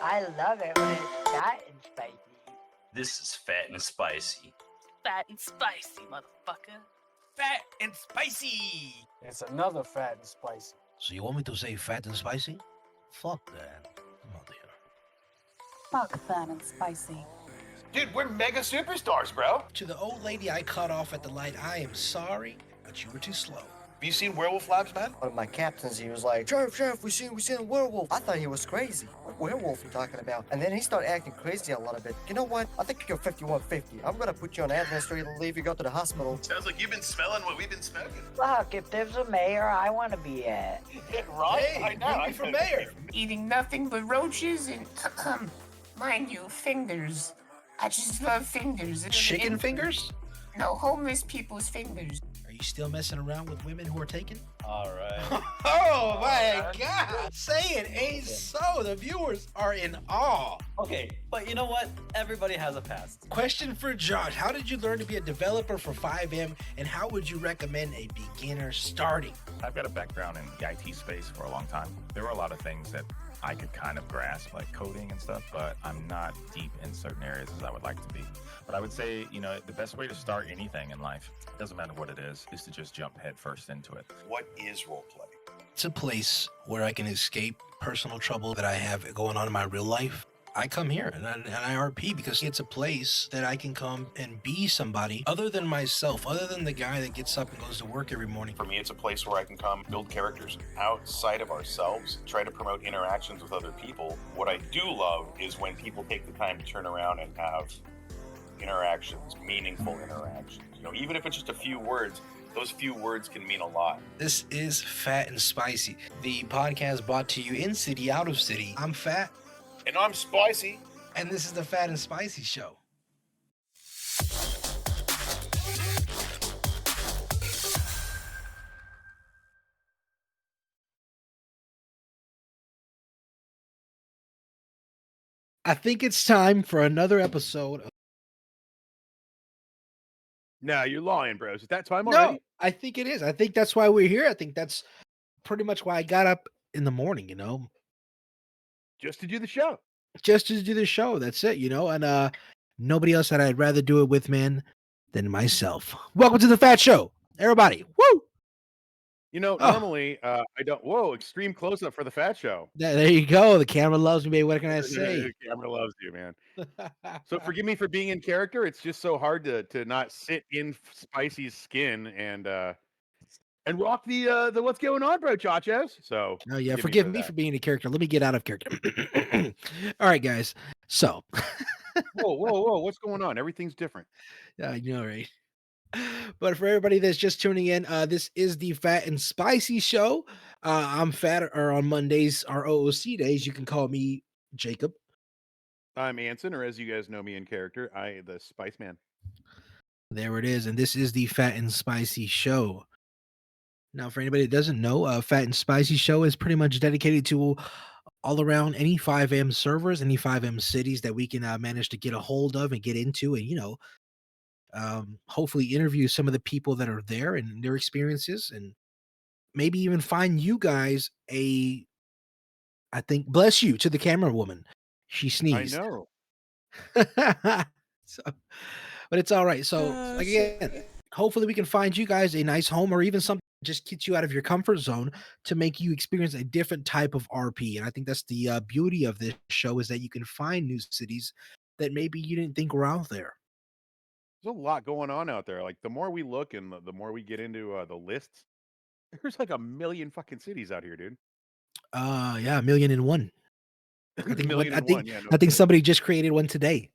I love it when it's fat and spicy. This is fat and spicy. Fat and spicy, motherfucker. Fat and spicy. It's another fat and spicy. So you want me to say fat and spicy? Fuck that. Come on, dear. Fuck fat and spicy. Dude, we're mega superstars, bro. To the old lady I cut off at the light, I am sorry, but you were too slow. Have you seen Werewolf Labs, man? One of my captains, he was like, Sheriff, we seen a werewolf. I thought he was crazy. What werewolf you talking about? And then he started acting crazy a little bit. You know what? I think you're 5150. I'm gonna put you on administrative leave. You go to the hospital. Sounds like you've been smelling what we've been smoking. Fuck, if there's a mayor, I want to be it. Right? Hey, I know. I'm for mayor. Eating nothing but roaches and, mind you, fingers. I just love fingers. Chicken fingers? No, homeless people's fingers. Are you still messing around with women who are taken? All right. Oh my God! Say it ain't so. The viewers are in awe. Okay, but you know what? Everybody has a past. Question for Josh. How did you learn to be a developer for 5M, and how would you recommend a beginner starting? I've got a background in the IT space for a long time. There were a lot of things that I could kind of grasp, like coding and stuff, but I'm not deep in certain areas as I would like to be. But I would say, you know, the best way to start anything in life, doesn't matter what it is to just jump head first into it. What is roleplay? It's a place where I can escape personal trouble that I have going on in my real life. I come here and I RP because it's a place that I can come and be somebody other than myself, other than the guy that gets up and goes to work every morning. For me, it's a place where I can come build characters outside of ourselves, try to promote interactions with other people. What I do love is when people take the time to turn around and have interactions, meaningful interactions. You know, even if it's just a few words, those few words can mean a lot. This is Fat and Spicy, the podcast brought to you in city, out of city. I'm Fat. And I'm Spicy. And this is the Fat and Spicy Show. I think it's time for another episode of... No, you're lying, bros. Is that time already? No, I think it is. I think that's why we're here. I think that's pretty much why I got up in the morning, you know. Just to do the show. Just to do the show. That's it, you know. And nobody else that I'd rather do it with, man, than myself. Welcome to the Fat Show, everybody. Woo! You know, Oh, normally I don't. Whoa, extreme close up for the Fat Show. there you go. The camera loves me, baby. What can I say? Camera loves you, man. So forgive me for being in character. It's just so hard to not sit in Spicy's skin and rock the what's going on, bro, Chachas. So Oh yeah, forgive me forgive for me that. for being a character. Let me get out of character. All right, guys. So, Whoa, what's going on? Everything's different. you know, right? But for everybody that's just tuning in, this is the Fat and Spicy Show. I'm Fat, or on Mondays, our OOC days, you can call me Jacob. I'm Anson, or as you guys know me in character, the Spice Man. There it is, and this is the Fat and Spicy Show. Now, for anybody that doesn't know, Fat and Spicy Show is pretty much dedicated to all around any 5M servers, any 5M cities that we can manage to get a hold of and get into, and hopefully interview some of the people that are there and their experiences, and maybe even find you guys I think, bless you to the camera woman. She I sneezed. know. So, but it's all right. So again, hopefully we can find you guys a nice home, or even something that just gets you out of your comfort zone to make you experience a different type of RP. And I think that's the beauty of this show, is that you can find new cities that maybe you didn't think were out there. There's a lot going on out there. Like the more we look and the more we get into the lists, there's like a million fucking cities out here, dude. Yeah, 1,000,001. I A think million and one. Yeah, no I think kidding. somebody just created one today.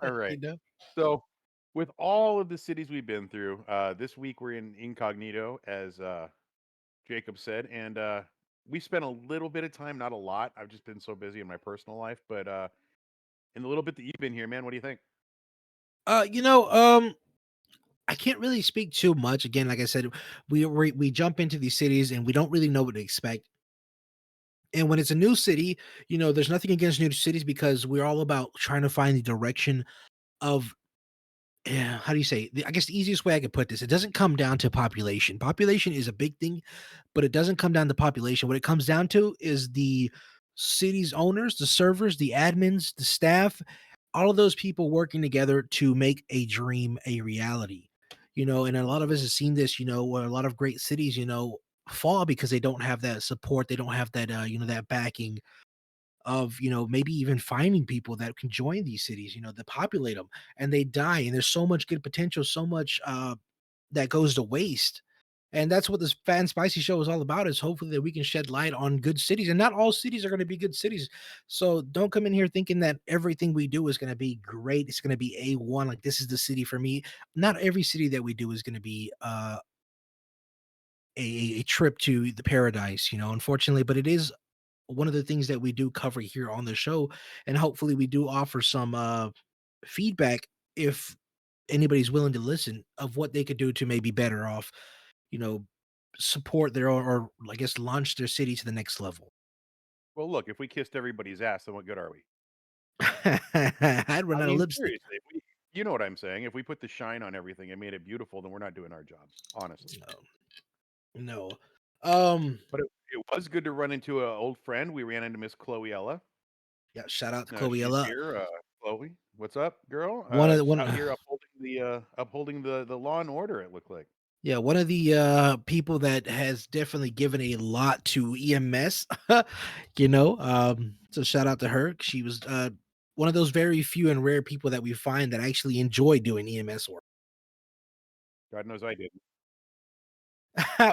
All right. You know? So, with all of the cities we've been through, this week we're in Incognito, as Jacob said, and we spent a little bit of time, not a lot. I've just been so busy in my personal life, but in the little bit that you've been here, man, what do you think? Uh, you know, um, I can't really speak too much. Again, like I said, we jump into these cities and we don't really know what to expect. And when it's a new city, there's nothing against new cities, because we're all about trying to find the direction of, yeah, how do you say? I guess the easiest way I could put this, it doesn't come down to population. Population is a big thing, but it doesn't come down to population. What it comes down to is the city's owners, the servers, the admins, the staff, all of those people working together to make a dream a reality. And a lot of us have seen this, where a lot of great cities, fall because they don't have that support, they don't have that that backing of, maybe even finding people that can join these cities, that populate them, and they die, and there's so much good potential, so much that goes to waste. And that's what this Fan Spicy Show is all about, is hopefully that we can shed light on good cities. And not all cities are going to be good cities. So don't come in here thinking that everything we do is going to be great. It's going to be A1, like this is the city for me. Not every city that we do is going to be a trip to the paradise, unfortunately, but it is one of the things that we do cover here on the show. And hopefully we do offer some feedback, if anybody's willing to listen, of what they could do to maybe better off, you know, support their, or I guess launch their city to the next level. Well, look, if we kissed everybody's ass, then what good are we? I'd run I out of mean, lipstick. seriously, you know what I'm saying. If we put the shine on everything and made it beautiful, then we're not doing our job, honestly. No. But it was good to run into an old friend. We ran into Miss Chloe Ella. Yeah, shout out to She's Chloe. here. Chloe, what's up, girl? One of the Out one here upholding the law and order. It looked like. Yeah, one of the people that has definitely given a lot to EMS, so shout out to her. She was one of those very few and rare people that we find that actually enjoy doing EMS work. God knows I did.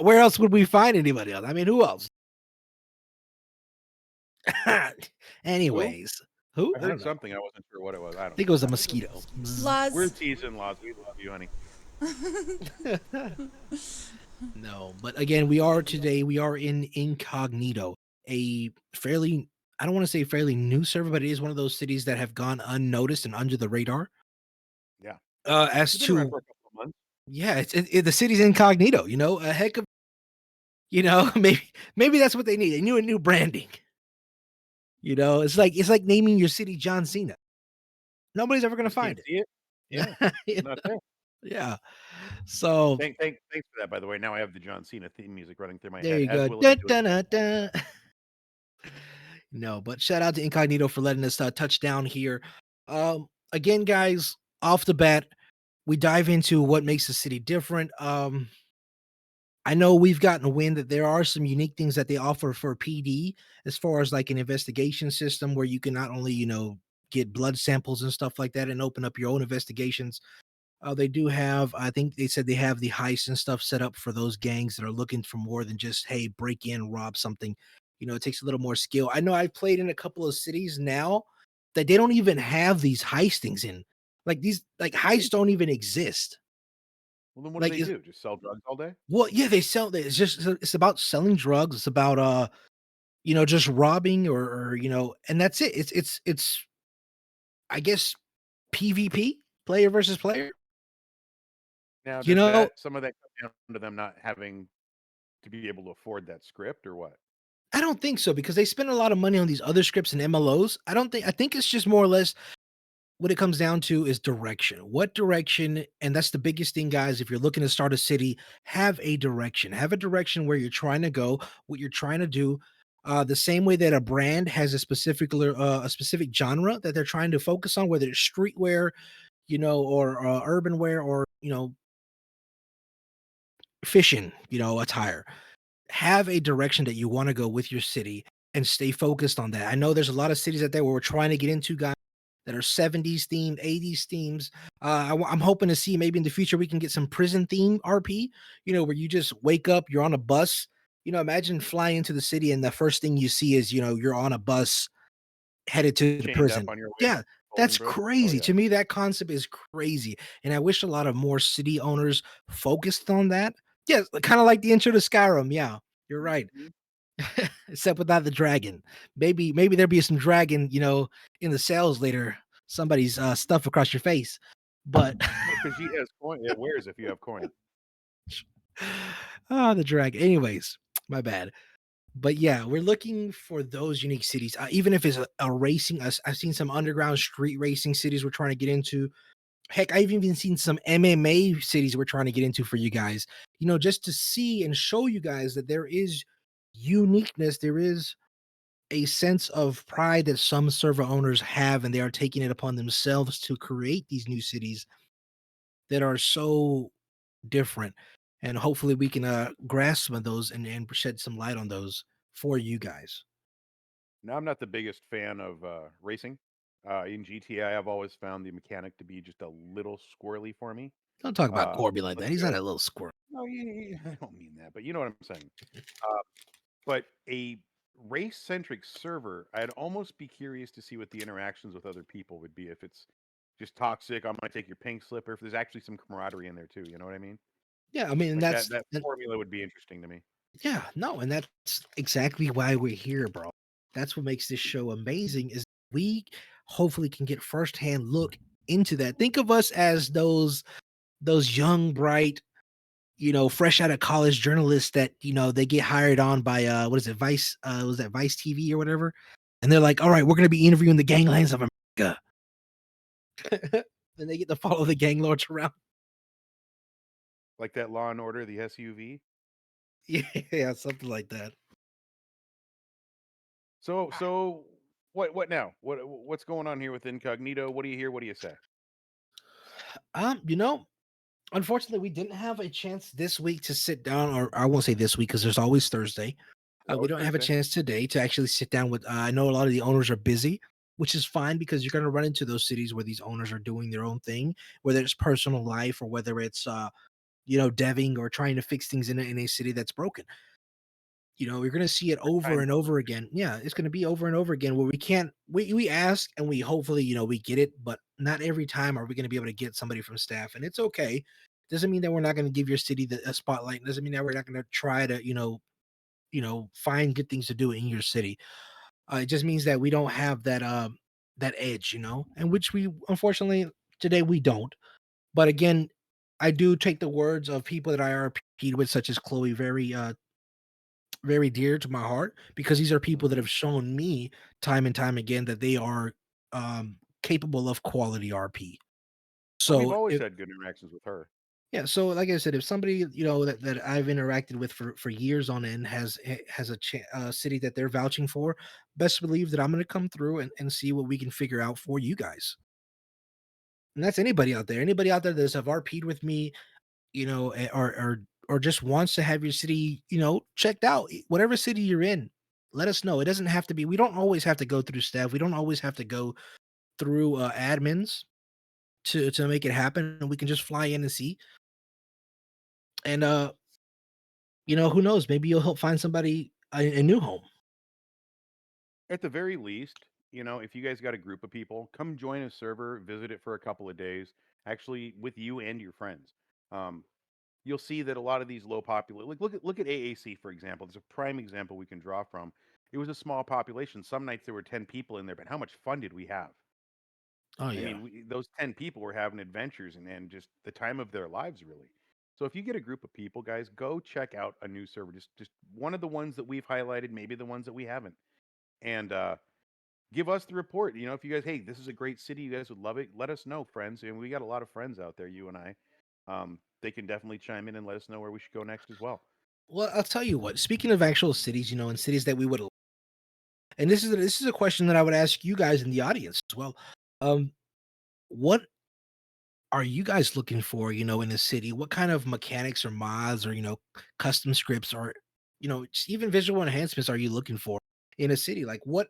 Where else would we find anybody else? I mean, who else? Anyways, who? I I heard don't know. something. I wasn't sure what it was. I I don't think know. it was a mosquito. We're teasing, Laws. We love you, honey. No, but again, we are in Incognito, a fairly, I don't want to say fairly new server, but it is one of those cities that have gone unnoticed and under the radar. Yeah. As We've been around to, for a couple of months. yeah, the city's incognito, a heck of, maybe that's what they need. They need a new branding. It's like naming your city John Cena. Nobody's ever gonna Just can't find it. see it. Yeah, not there. Yeah. So Thanks for that. By the way, now I have the John Cena theme music running through my there head. you As go. will Dun, it be dun, doing. dun, dun. No, but shout out to Incognito for letting us touch down here. Again, guys, off the bat, we dive into what makes the city different. I know we've gotten wind that there are some unique things that they offer for PD as far as like an investigation system where you can not only, get blood samples and stuff like that and open up your own investigations. They do have, I think they said they have the heist and stuff set up for those gangs that are looking for more than just, hey, break in, rob something. It takes a little more skill. I know I've played in a couple of cities now that they don't even have these heist things in. Like these, like heists don't even exist. Well, then what do Like, they do? Just sell drugs all day? well, yeah, they sell. It's about selling drugs. It's about just robbing or and that's it. It's I guess PvP, player versus player. Now, You does know, some of that come down to them not having to be able to afford that script or what? I don't think so because they spend a lot of money on these other scripts and MLOs. I think it's just more or less what it comes down to is direction. What direction? And that's the biggest thing, guys. If you're looking to start a city, have a direction. Have a direction where you're trying to go, what you're trying to do. The same way that a brand has a specific genre that they're trying to focus on, whether it's streetwear, or urban wear, or fishing, attire. Have a direction that you want to go with your city and stay focused on that. I know there's a lot of cities out there where we're trying to get into, guys, that are 70s themed, 80s themes. I'm hoping to see maybe in the future we can get some prison theme RP, where you just wake up, you're on a bus. Imagine flying into the city and the first thing you see is, you're on a bus headed to the Chained up prison. on your way to Yeah, that's Bolingbroke? Oh, crazy. yeah. To me, that concept is crazy. And I wish a lot of more city owners focused on that. Yeah, kind of like the intro to Skyrim. Yeah, you're right. Mhm. Except without the dragon. Maybe there'll be some dragon, in the cells later. Somebody's stuff across your face. But Well, 'cause she has coin. It wears if you have coin. the dragon. Anyways, my bad. But yeah, we're looking for those unique cities. Even if it's a racing, I've seen some underground street racing cities we're trying to get into. Heck, I've even seen some MMA cities we're trying to get into for you guys. Just to see and show you guys that there is uniqueness. There is a sense of pride that some server owners have, and they are taking it upon themselves to create these new cities that are so different. And hopefully we can grasp some of those and shed some light on those for you guys. Now, I'm not the biggest fan of racing. In GTA, I've always found the mechanic to be just a little squirrely for me. Don't talk about Uh, Corby like let's that. He's go. not a little squirrel. No, I don't mean that, but you know what I'm saying. Uh, but a race-centric server, I'd almost be curious to see what the interactions with other people would be. If it's just toxic, I might take your pink slip, or if there's actually some camaraderie in there too. You know what I mean? Yeah, I mean, and Like that that's that formula would be interesting to me. yeah, no, and that's exactly why we're here, bro. That's what makes this show amazing is we hopefully can get firsthand look into that. Think of us as those young, bright, fresh out of college journalists that, they get hired on by what is it, Vice, was that Vice TV or whatever? And they're like, all right, we're gonna be interviewing the ganglands of America. Then they get to follow the gang lords around. Like that Law and Order, the SUV. Yeah, something like that. So what now? What's going on here with Incognito? What do you hear? What do you say? Um, you know, Unfortunately, we didn't have a chance this week to sit down, or I won't say this week because there's always Thursday. We Always don't have a Thursday. chance today to actually sit down with. I know a lot of the owners are busy, which is fine because you're going to run into those cities where these owners are doing their own thing, whether it's personal life or whether it's deving or trying to fix things in a city that's broken. You're going to see it over Kind and of. over again. Yeah, it's going to be over and over again where we can't. We ask and we hopefully we get it, but not every time are we going to be able to get somebody from staff, and it's okay. Doesn't mean that we're not going to give your city a spotlight. Doesn't mean that we're not going to try to find good things to do in your city. It just means that we don't have that edge, and which we unfortunately today we don't. But again, I do take the words of people that I RP'd with, such as Chloe, very dear to my heart because these are people that Mhm. have shown me time and time again that they are capable of quality RP. And we've So always if had good interactions with her. Yeah, so like I said, if somebody that I've interacted with for years on end has a city that they're vouching for, best believe that I'm going to come through and see what we can figure out for you guys. And that's anybody out there. Anybody out there that's have RP'd with me, or just wants to have your city, checked out. Whatever city you're in, let us know. It doesn't have to be. We don't always have to go through staff. We don't always have to go through admins to make it happen. And we can just fly in and see. And who knows? Maybe you'll help find somebody a new home. At the very least, if you guys got a group of people, come join a server, visit it for a couple of days, actually with you and your friends. Um, you'll see that a lot of these low population, like look at AAC for example. There's a prime example we can draw from. It was a small population. Some nights there were 10 people in there, but how much fun did we have? Oh I yeah. mean, those 10 people were having adventures and just the time of their lives, really. So if you get a group of people, guys, go check out a new server. Just one of the ones that we've highlighted, maybe the ones that we haven't, and give us the report. If you guys, hey, this is a great city, you guys would love it. Let us know, friends. And we got a lot of friends out there, you and I. They can definitely chime in and let us know where we should go next as well. Well, I'll tell you what. Speaking of actual cities, in cities that we would, and this is a question that I would ask you guys in the audience as well. What are you guys looking for, in the city? What kind of mechanics or mods or, custom scripts or, just even visual enhancements are you looking for in a city? Like what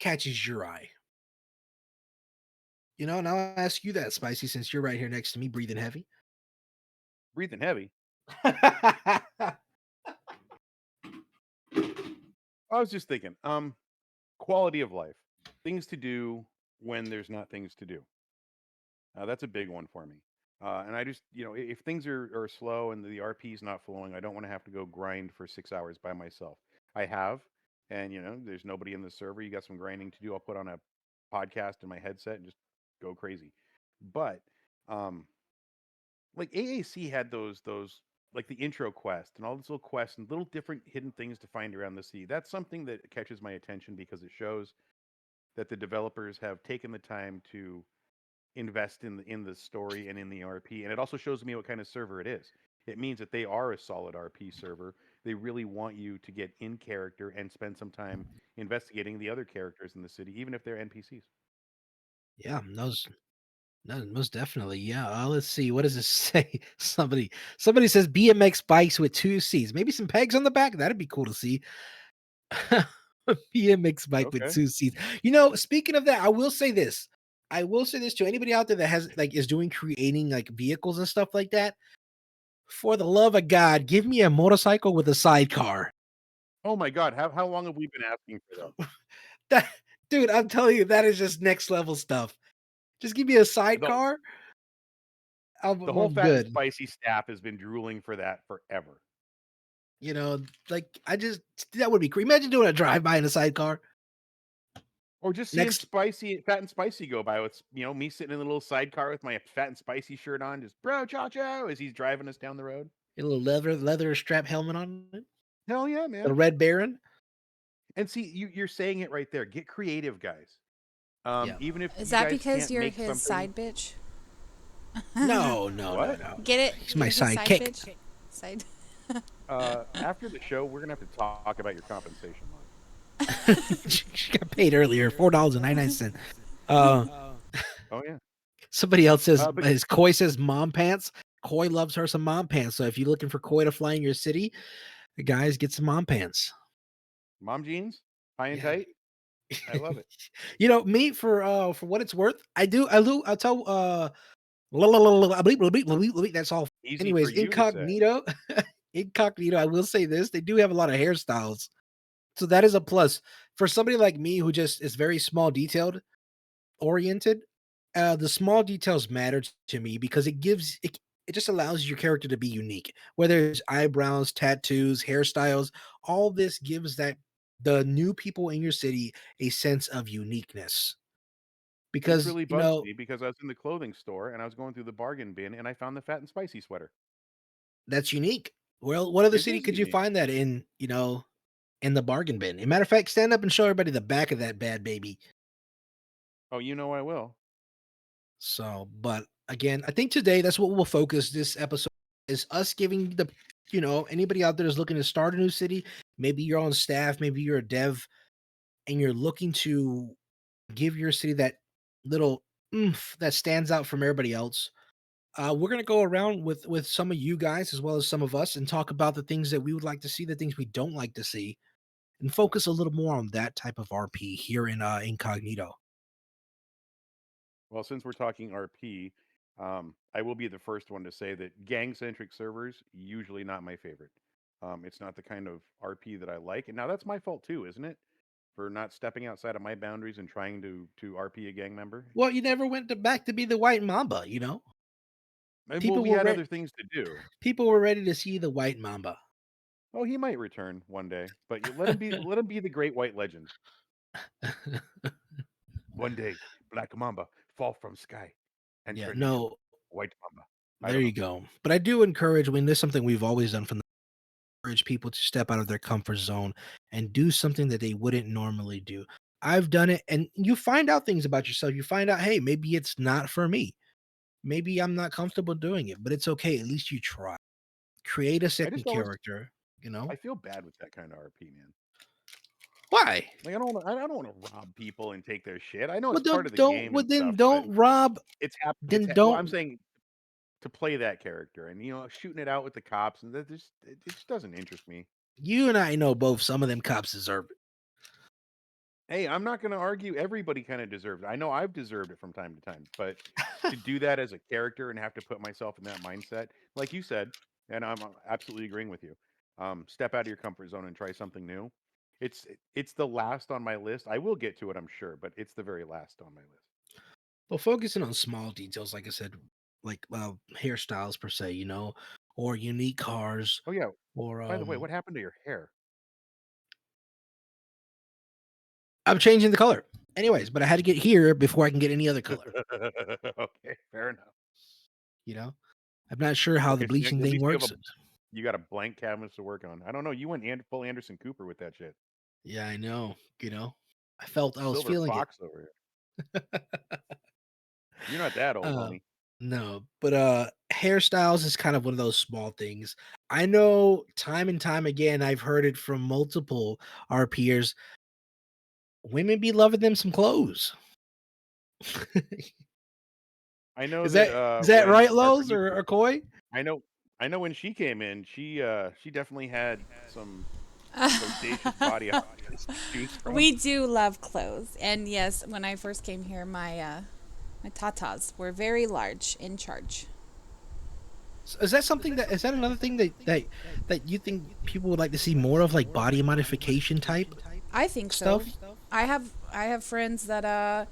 catches your eye? And I'll ask you that, Spicy, since you're right here next to me, breathing heavy. Breathing heavy. I was just thinking, quality of life, things to do when there's not things to do. That's a big one for me. And I just, if things are slow and the RP is not flowing, I don't want to have to go grind for 6 hours by myself. I have, and there's nobody in the server. You got some grinding to do. I'll put on a podcast in my headset and just go crazy. But like AAC had those like the intro quest and all these little quests and little different hidden things to find around the sea. That's something that catches my attention because it shows that the developers have taken the time to invest in the story and in the RP, and it also shows me what kind of server it is. It means that they are a solid RP server. They really want you to get in character and spend some time investigating the other characters in the city, even if they're NPCs. Yeah, those no, most definitely. Yeah. Let's see. What does it say? Somebody says BMX bikes with 2 seats. Maybe some pegs on the back. That'd be cool to see. BMX bike with Okay. 2 seats. Speaking of that, I will say this. I will say this to anybody out there that is doing creating like vehicles and stuff like that. For the love of God, give me a motorcycle with a sidecar. Oh my God, how long have we been asking for that? That, dude, I'm telling you, that is just next level stuff. Just give me a The, sidecar. the whole I'm Fat and good. Spicy staff has been drooling for that forever. That would be great. Imagine doing a drive by in a sidecar. Or just seeing Next, Fat and Spicy go by with me sitting in a little sidecar with my Fat and Spicy shirt on, just bro Chacho as he's driving us down the road. a little leather strap helmet on it. Hell yeah, The man! Red Baron. And see, you're saying it right there. Get creative, guys. Yeah. Even if Is you that guys because can't you're make his something, side bitch? No. What? Get it? He's my You're his sidekick. bitch? Side. After the show, we're gonna have to talk about your compensation line. She got paid earlier, $4.99. Oh yeah. Somebody else says But his Koi says mom pants. Koi loves her some mom pants. So if you're looking for Koi to fly in your city, guys, get some mom pants. mom jeans, high and Yeah. tight. I love it. Me for what it's worth, I'll tell that's all. Easy for Anyways, you to say. incognito, I will say this, they do have a lot of hairstyles. So that is a plus. For somebody like me who just is very small detailed oriented, the small details matter to me because it just allows your character to be unique. Whether it's eyebrows, tattoos, hairstyles, all this gives the new people in your city a sense of uniqueness. This Because, really bugs me because I was in the clothing store and I was going through the bargain bin and I found the Fat and Spicy sweater. that's unique. Well, what other It city is could you unique. find that in the bargain bin? As a matter of fact, stand up and show everybody the back of that bad baby. Oh, I will. So, but again, I think today that's what we'll focus this episode is us giving anybody out there is looking to start a new city. Maybe you're on staff, maybe you're a dev, and you're looking to give your city that little oomph that stands out from everybody else. We're gonna go around with some of you guys as well as some of us and talk about the things that we would like to see, the things we don't like to see, and focus a little more on that type of RP here in Incognito. Well, since we're talking RP, I will be the first one to say that gang-centric servers usually not my favorite. It's not the kind of RP that I like, and now that's my fault too, isn't it? For not stepping outside of my boundaries and trying to RP a gang member. Well, you never went back to be the white mamba, you know. Well, People we were had re- other things to do. people were ready to see the white mamba. Oh, he might return one day, but you let him be the great white legend. One day, Black Mamba fall from sky and Yeah, turn into no, White Mamba. I there don't you know. go. But I do encourage. I mean, there's something we've always done from the encourage people to step out of their comfort zone and do something that they wouldn't normally do. I've done it, and you find out things about yourself. You find out, hey, maybe it's not for me. Maybe I'm not comfortable doing it, but it's okay. At least you try. Create a I just second always character. You know I feel bad with that kind of RP, man. why? Like I don't want to rob people and take their shit. I know Well, it's part don't of the don't. game Well, and then stuff, but don't rob. Then well, I'm don't. saying to play that character and shooting it out with the cops and it just doesn't interest me. You and I know both. Some of them cops deserve it. Hey, I'm not going to argue everybody kind of deserves it. I know I've deserved it from time to time, but to do that as a character and have to put myself in that mindset, like you said, and I'm absolutely agreeing with you. Step out of your comfort zone and try something new. It's the last on my list. I will get to it, I'm sure, but it's the very last on my list. Well, focusing on small details, like I said, like hairstyles per se, you know, or unique cars, Oh yeah. or By the way, what happened to your hair? I'm changing the color. Anyways, but I had to get here before I can get any other color. Okay, fair enough. You know, I'm not sure how the Okay, so bleaching at thing least works. you got a blank canvas to work on. I don't know. You went full Anderson Cooper with that shit. Yeah, I know. You know, I felt I was Silver feeling it. Fox over here. You're not that old, uh, homie. no, but hairstyles is kind of one of those small things. I know time and time again, I've heard it from multiple our peers. Women be loving them some clothes. I know is that that is that when right, our Lowe's producer, or Coy? I know, I know when she came in, she definitely had some bodacious body options to choose from. We do love clothes. And yes, when I first came here, my tatas were very large in charge. Is that something that is that another thing that you think people would like to see more of, like body modification type I think so. stuff? I have friends that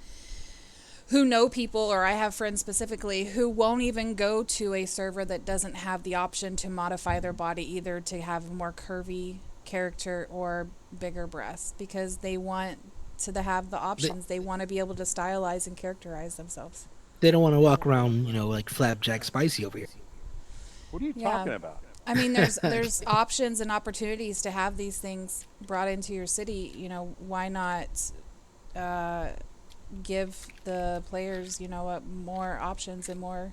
who know people, or I have friends specifically who won't even go to a server that doesn't have the option to modify their body either to have a more curvy character or bigger breasts because they want to have the options. They want to be able to stylize and characterize themselves. They don't want to walk around, you know, like flapjack spicy over here. What are you Yeah. talking about? I mean, there's options and opportunities to have these things brought into your city. You know, why not give the players, more options and more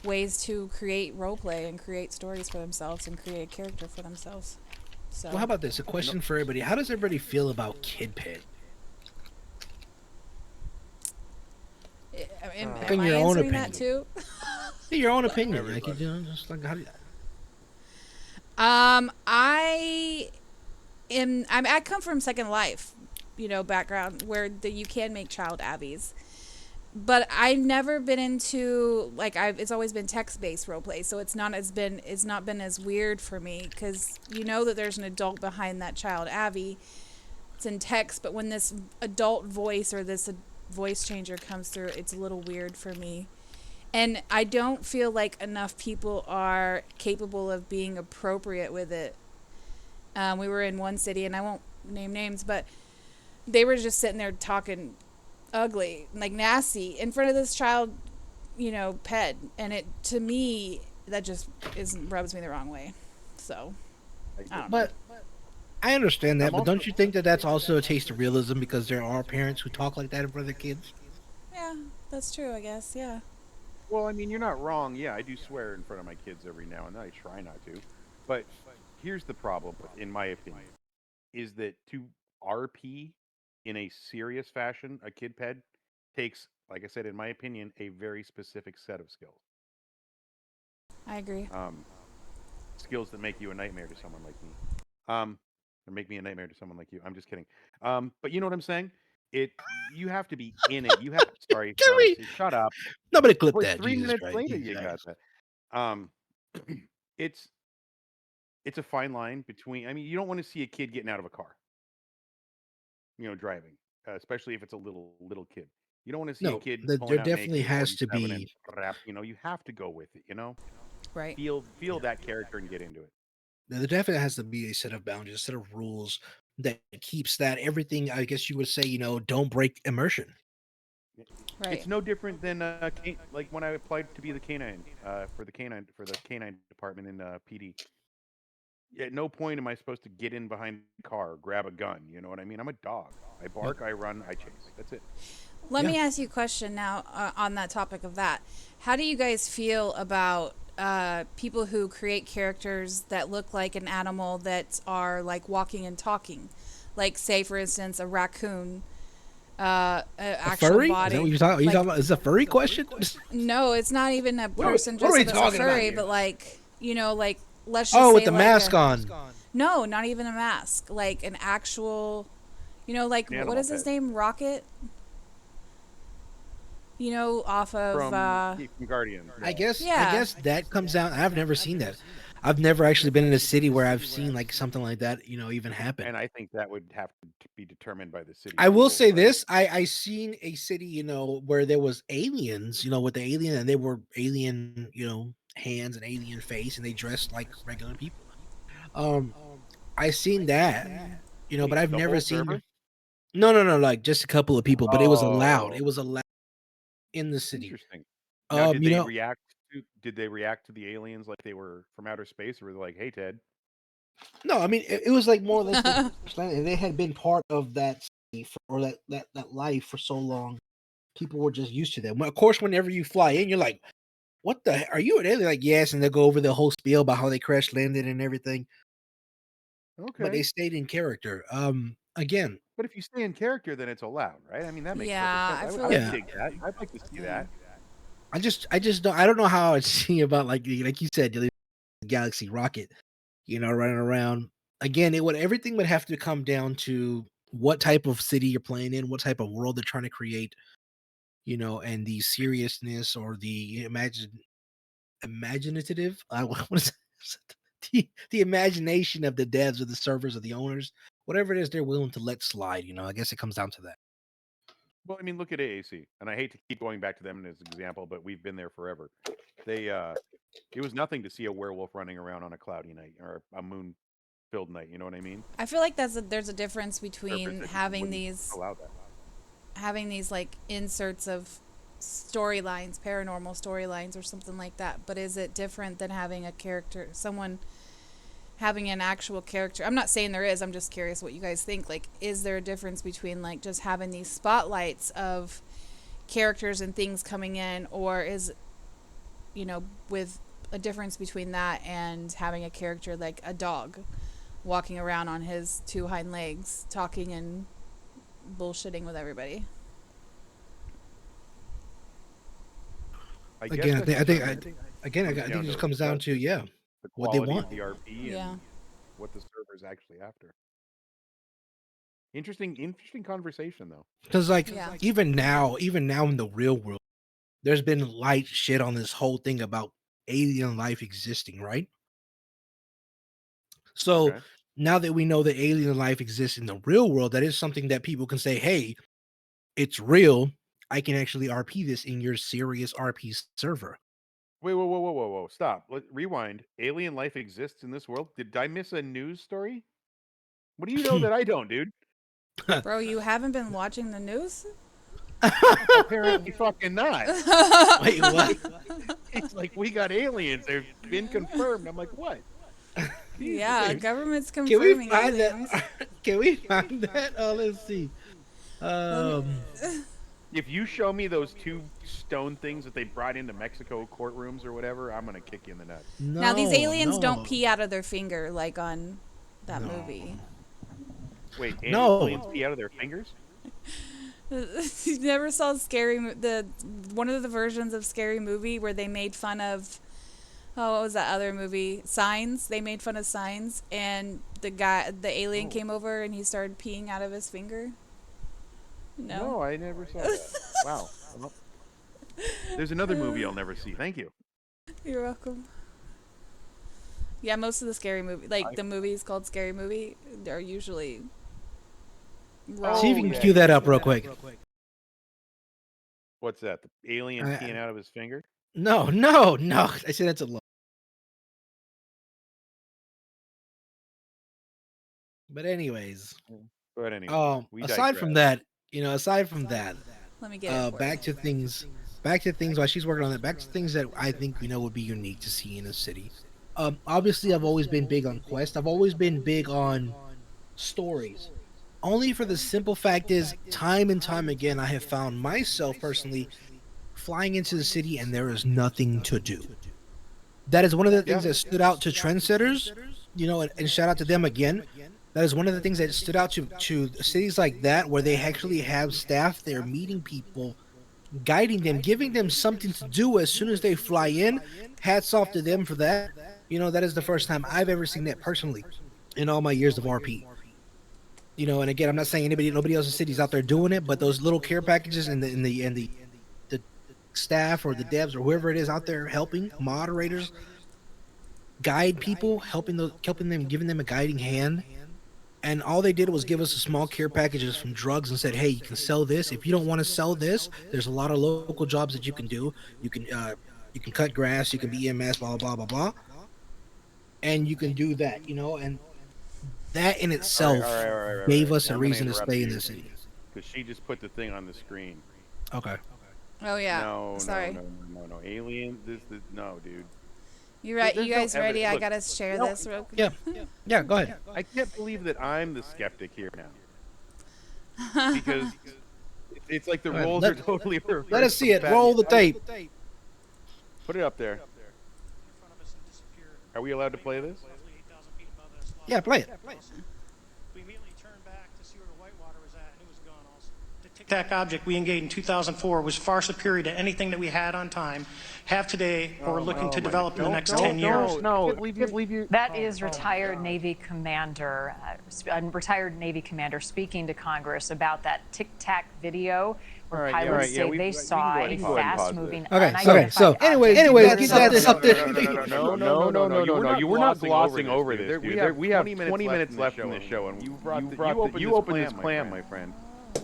ways to create roleplay and create stories for themselves and create a character for themselves. So, Well, how about this? A question for everybody: how does everybody feel about Kid Pit? am I your own answering that opinion. too? Your own opinion, like Everybody. you know, just like how do you, I come from Second Life, background where you can make child abbeys. But I've never been into it's always been text-based roleplay, so it's not been as weird for me because that there's an adult behind that child Abby. It's in text, but when this adult voice or this voice changer comes through, it's a little weird for me. And I don't feel like enough people are capable of being appropriate with it. We were in one city, and I won't name names, but they were just sitting there talking ugly, like nasty, in front of this child, pet. And it, to me, that just rubs me the wrong way. So, I don't know. But I understand that, I'm but also- don't you think that that's also a taste of realism because there are parents who talk like that in front of their kids? Yeah, that's true, I guess. Yeah. Well, I mean, you're not wrong. Yeah, I do swear in front of my kids every now and then. I try not to. But here's the problem, in my opinion, is that to RP in a serious fashion, a kid ped takes like I said, in my opinion, a very specific set of skills. I agree. Skills that make you a nightmare to someone like me. Or make me a nightmare to someone like you. I'm just kidding. But you know what I'm saying? You have to be in it. You have sorry, Can we? shut up. Nobody clip Wait, that. 3 Jesus minutes Christ. later Jesus you got Christ. that. It's it's a fine line between. I mean, you don't want to see a kid getting out of a car. Driving, especially if it's a little kid. You don't want to see a No, kid there pulling out an definitely has to AK-47 and be. rap. You have to go with it. Right. Feel that character and get into it. There definitely has to be a set of boundaries, a set of rules that keeps that everything. I guess you would say, don't break immersion. Right. It's no different than like when I applied to be the canine for the canine department in PD. At no point am I supposed to get in behind the car, grab a gun. You know what I mean? I'm a dog. I bark, I run, I chase. That's it. Let me ask you a question now on that topic of that. How do you guys feel about people who create characters that look like an animal that are like walking and talking? Like, say, for instance, a raccoon. Actual furry? body. Is that what you're talking? Are you talking about? Is this a furry question? No, it's not even a What are- person what are we dressed up as a talking about furry, here? but like, like, let's just say With the like mask on. No, not even a mask. Like an actual, like, Animal what is his pet. name? Rocket? Off of from Guardians. I guess. Yeah. I guess that comes down. I've never seen that. I've never actually been in a city where I've seen like something like that. Even happen. And I think that would have to be determined by the city. I will rules, say right? this: I seen a city, where there was aliens, with the alien, and they were alien, hands and alien face, and they dressed like regular people. I seen that, but I've The never whole seen. server? No, like just a couple of people, but it was allowed. Oh. It was allowed in the city. Interesting. Now, did You they know, react? Did they react to the aliens like they were from outer space, or were they like, "Hey, Ted"? no, I mean it was like more or less, and they had been part of that city or that life for so long. People were just used to them. Of course, whenever you fly in, you're like, "What the? Are you an alien?" Like, yes, and they'll go over the whole spiel about how they crash landed and everything. Okay. But they stayed in character. Again, But if you stay in character, then it's allowed, right? I mean, that makes Yeah, perfect I sense. feel I would like- dig that. I'd like to see that. I don't know how I'd see about like you said, the Galaxy rocket, running around. Again, everything would have to come down to what type of city you're playing in, what type of world they're trying to create, and the seriousness or the imaginative. What is the imagination of the devs or the servers or the owners, whatever it is they're willing to let slide. I guess it comes down to that. Well, I mean, look at AAC, and I hate to keep going back to them as an example, but we've been there forever. They, it was nothing to see a werewolf running around on a cloudy night or a moon-filled night. You know what I mean? I feel like there's a difference Surfers between that having wouldn't these allow that. like inserts of storylines, paranormal storylines or something like that. But is it different than having a character, someone having an actual character? I'm not saying there is. I'm just curious what you guys think. Like, is there a difference between like just having these spotlights of characters and things coming in, or is with a difference between that and having a character like a dog walking around on his two hind legs talking and bullshitting with everybody? I guess Again, that's I think comes it down just to comes down to the what they quality want. of the RP Yeah. and what the server's actually after. Interesting conversation though. Because like Yeah. even now in the real world, there's been light shit on this whole thing about alien life existing, right? So Okay. now that we know that alien life exists in the real world, that is something that people can say, hey, it's real. I can actually RP this in your serious RP server. Wait, whoa! Stop. Rewind. Alien life exists in this world. Did I miss a news story? What do you know that I don't, dude? Bro, you haven't been watching the news? Apparently, fucking not. Wait, what? It's like we got aliens. They've been confirmed. I'm like, what? Yeah, Jeez. government's Can we confirming find aliens. that? Can we find that? Oh, let's see. If you show me those two stone things that they brought into Mexico courtrooms or whatever, I'm gonna kick you in the nuts. Now, these aliens don't no. pee out of their finger like on that movie. Wait, No. aliens pee out of their fingers? You never saw the one of the versions of Scary Movie where they made fun of, oh, what was that other movie? Signs. They made fun of Signs, and the alien came over and he started peeing out of his finger. No, I never saw that. Wow. Well, there's another movie I'll never see. Thank you. You're welcome. Yeah, most of the scary movie, like the movies called Scary Movie, they're usually wrong. See if you can cue that up real quick. What's that? The alien peeing out of his finger? No. I said that's a low. But anyways, aside from that, let me get it. back to things while she's working on that. Back to things that I think would be unique to see in a city. Obviously, I've always been big on quest. I've always been big on stories. Only for the simple fact is, time and time again, I have found myself personally flying into the city and there is nothing to do. That is one of the things that stood out to trendsetters, and shout out to them again. That is one of the things that stood out to cities like that, where they actually have staff there meeting people, guiding them, giving them something to do as soon as they fly in. Hats off to them for that. That is the first time I've ever seen that personally in all my years of RP. And again, I'm not saying nobody else's city's out there doing it, but those little care packages and the staff or the devs or whoever it is out there helping moderators guide people, helping them, giving them a guiding hand. And all they did was give us a small care packages from drugs and said, hey, you can sell this. If you don't want to sell this, there's a lot of local jobs that you can do. You can cut grass, you can be EMS, blah blah blah blah, and you can do that. And that in itself gave us a reason to stay in the city. Because she just put the thing on the screen. Okay. Oh yeah. No, sorry. No. Alien. No, dude. You right? You guys ready? I gotta share this real quick. Yeah. Go ahead. I can't believe that I'm the skeptic here now. Because it's like the roles are totally reversed. Let us see it. Roll the tape. Put it up there. Are we allowed to play this? Yeah, play it. We immediately turned back to see where the white water was at, and it was gone also. The tic-tac object we engaged in 2004 was far superior to anything that we had on time, have today, or looking to develop in the next 10 years. No. That is retired Navy commander, speaking to Congress about that tic-tac video where pilots say they saw a fast-moving, Okay. So, anyways, get this up there. No. You were not glossing over this, dude. We have 20 minutes left in this show, and you opened this plan, my friend.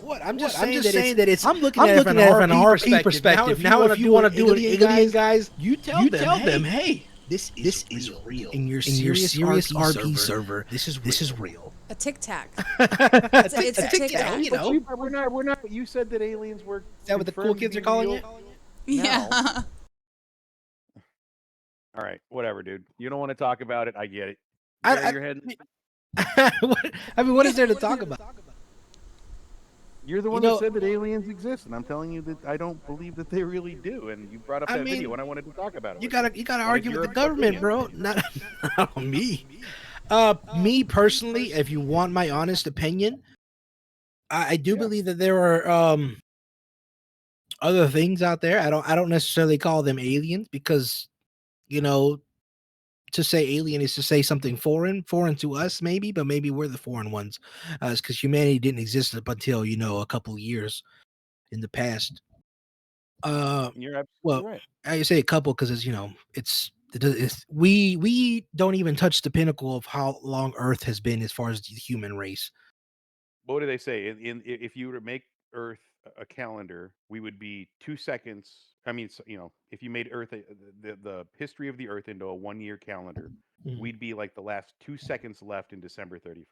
What? I'm just saying that it's. I'm looking at it from an RP perspective. Now, if you want to do an alien, guys, you tell them, hey, this is real. In your serious RP server, this is real. A tic tac. It's a tic tac. We're not. You said that aliens were. Is that what the cool kids are calling it? Yeah. All right, whatever, dude. You don't want to talk about it. I get it. Your head. What is there to talk about? You're the one that said that aliens exist, and I'm telling you that I don't believe that they really do. And you brought up that video, and I wanted to talk about it. You gotta argue with the government, bro. Not me. Me personally, if you want my honest opinion, I do believe that there are other things out there. I don't necessarily call them aliens because, to say alien is to say something foreign to us, maybe, but maybe we're the foreign ones, because humanity didn't exist up until a couple years in the past. You're absolutely right. I say a couple because it's we don't even touch the pinnacle of how long Earth has been as far as the human race. What do they say? If you were to make Earth a calendar, we would be 2 seconds. I mean, if you made Earth the history of the Earth into a 1-year calendar, we'd be like the last 2 seconds left in December 31st.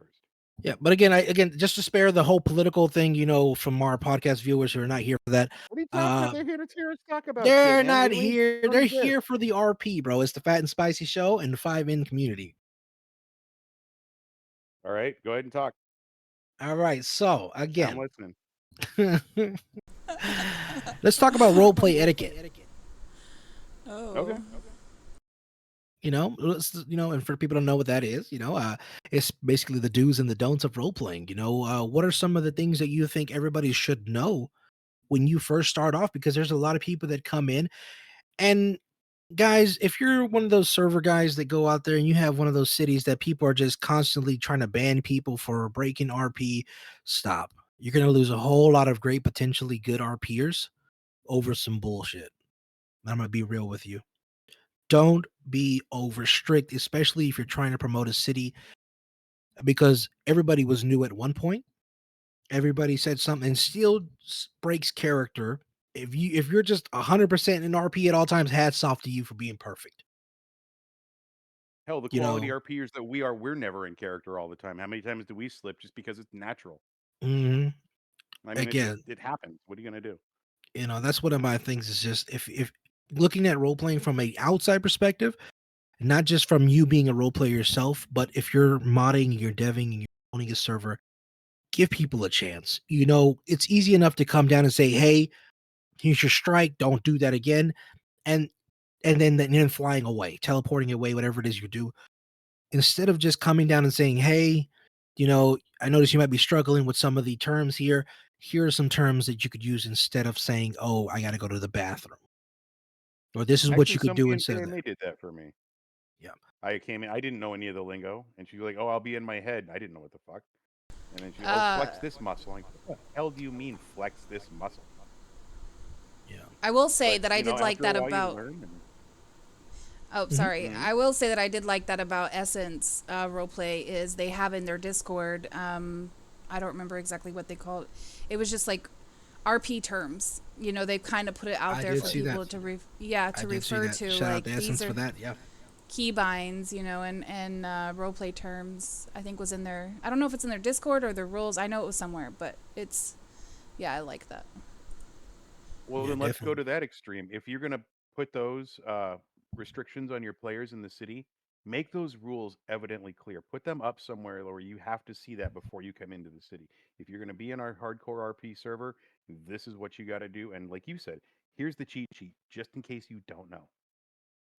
Yeah, but again, just to spare the whole political thing, from our podcast viewers who are not here for that. What are you talking about? They're here to hear us talk about. They're not here. They're here for the RP, bro. It's the Phat and Spicy show and the 5N community. All right, go ahead and talk. All right, so again, I'm listening. Let's talk about roleplay etiquette. Oh. Okay. And for people to know what that is, it's basically the do's and the don'ts of role playing. What are some of the things that you think everybody should know when you first start off? Because there's a lot of people that come in, and guys, if you're one of those server guys that go out there and you have one of those cities that people are just constantly trying to ban people for breaking RP, stop. You're going to lose a whole lot of great, potentially good RPers over some bullshit. I'm going to be real with you. Don't be over strict, especially if you're trying to promote a city, because everybody was new at one point. Everybody said something and still breaks character. If you're just 100% in RP at all times, hats off to you for being perfect. Hell, the quality RPers that we are, we're never in character all the time. How many times do we slip just because it's natural? Mhm. I mean, Again, it happens. What are you gonna do? that's one of my things is just if looking at role playing from a outside perspective, not just from you being a role player yourself, but if you're modding, you're deving, and you're owning a server, give people a chance. It's easy enough to come down and say, "Hey, here's your strike. Don't do that again," and then flying away, teleporting away, whatever it is you do. Instead of just coming down and saying, "Hey, I notice you might be struggling with some of the terms here. Here are some terms that you could use instead of saying, oh, I got to go to the bathroom,' or this is what Actually, you could do somebody in instead of that." KMA did that for me. Yeah. I came in. I didn't know any of the lingo, and she was like, "Oh, I'll be in my head." I didn't know what the fuck. And then she, "Oh, flex this muscle." I'm like, what the hell do you mean flex this muscle? Yeah. I will say that I did like that about. Oh, sorry. Mm-hmm. I will say that I did like that about Essence roleplay is they have in their Discord. I don't remember exactly what they called it. It was just like RP terms. They've kind of put it out there for people to refer to. Shout out to These Essence are for that. Yeah. keybinds, and roleplay terms. I think was in their. I don't know if it's in their Discord or their rules. I know it was somewhere, but it's. Yeah, I like that. Well, then let's go to that extreme. If you're gonna put those restrictions on your players in the city, make those rules evidently clear. Put them up somewhere where you have to see that before you come into the city. If you're gonna be in our hardcore RP server, this is what you got to do. And like you said, here's the cheat sheet, just in case you don't know.